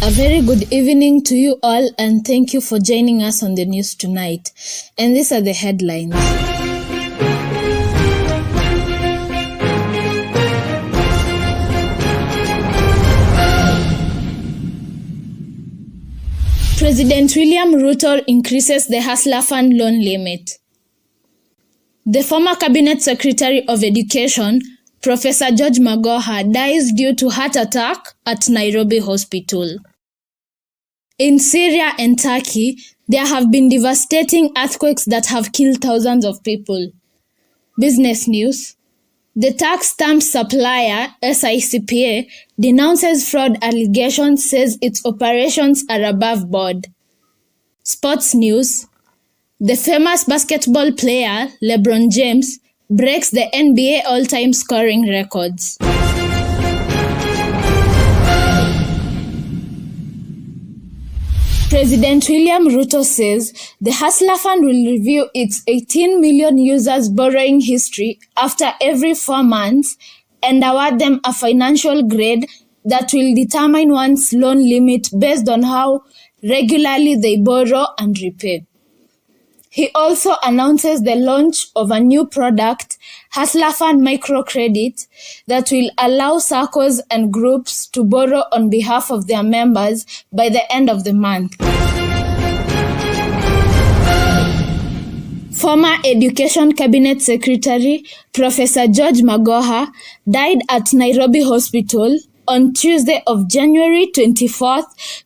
A very good evening to you all, and thank you for joining us on the news tonight. And these are the headlines. President William Ruto increases the Hustler Fund loan limit. The former Cabinet Secretary of Education, Professor George Magoha, dies due to heart attack at Nairobi Hospital. In Syria and Turkey, there have been devastating earthquakes that have killed thousands of people. Business news. The tax stamp supplier, SICPA, denounces fraud allegations, says its operations are above board. Sports news. The famous basketball player, LeBron James, breaks the NBA all-time scoring records. President William Ruto says the Hustler Fund will review its 18 million users' borrowing history after every 4 months and award them a financial grade that will determine one's loan limit based on how regularly they borrow and repay. He also announces the launch of a new product, Hustler Fund Microcredit, that will allow SACCOs and groups to borrow on behalf of their members by the end of the month. Former Education Cabinet Secretary Professor George Magoha died at Nairobi Hospital on Tuesday of January 24,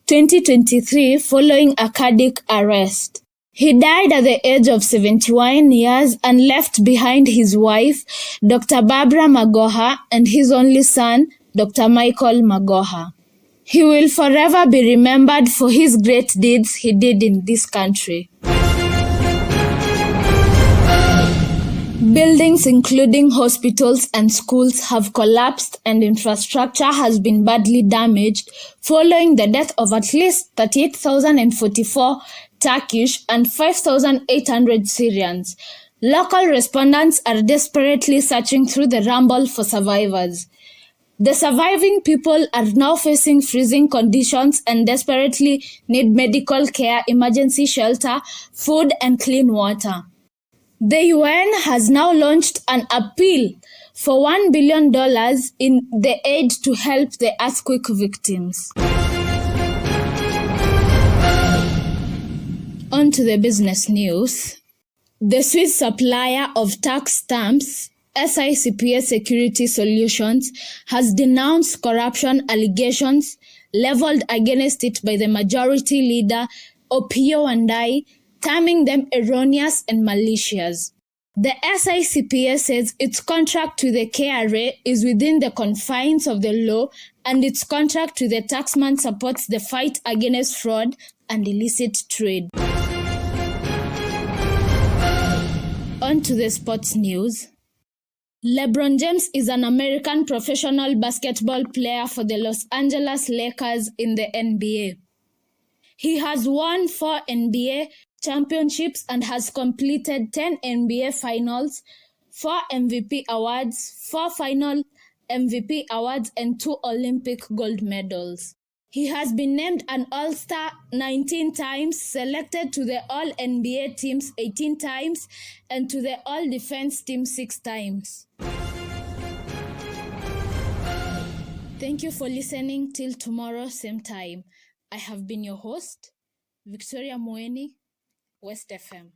2023 following a cardiac arrest. He died at the age of 71 years and left behind his wife, Dr. Barbara Magoha, and his only son, Dr. Michael Magoha. He will forever be remembered for his great deeds he did in this country. Buildings including hospitals and schools have collapsed and infrastructure has been badly damaged following the death of at least 38,044 Turkish and 5,800 Syrians. Local respondents are desperately searching through the rubble for survivors. The surviving people are now facing freezing conditions and desperately need medical care, emergency shelter, food, and clean water. The UN has now launched an appeal for $1 billion in the aid to help the earthquake victims. On to the business news. The Swiss supplier of tax stamps, SICPA Security Solutions, has denounced corruption allegations leveled against it by the majority leader, Opiyo Wandayi, terming them erroneous and malicious. The SICPA says its contract to the KRA is within the confines of the law, and its contract to the taxman supports the fight against fraud and illicit trade. On to the sports news. LeBron James is an American professional basketball player for the Los Angeles Lakers in the NBA. He has won 4 NBA championships and has completed 10 NBA finals, 4 MVP awards, 4 final MVP awards, and 2 Olympic gold medals. He has been named an All-Star 19 times, selected to the All-NBA teams 18 times, and to the All-Defense team 6 times. Thank you for listening. Till tomorrow, same time. I have been your host, Victoria Mueni, West FM.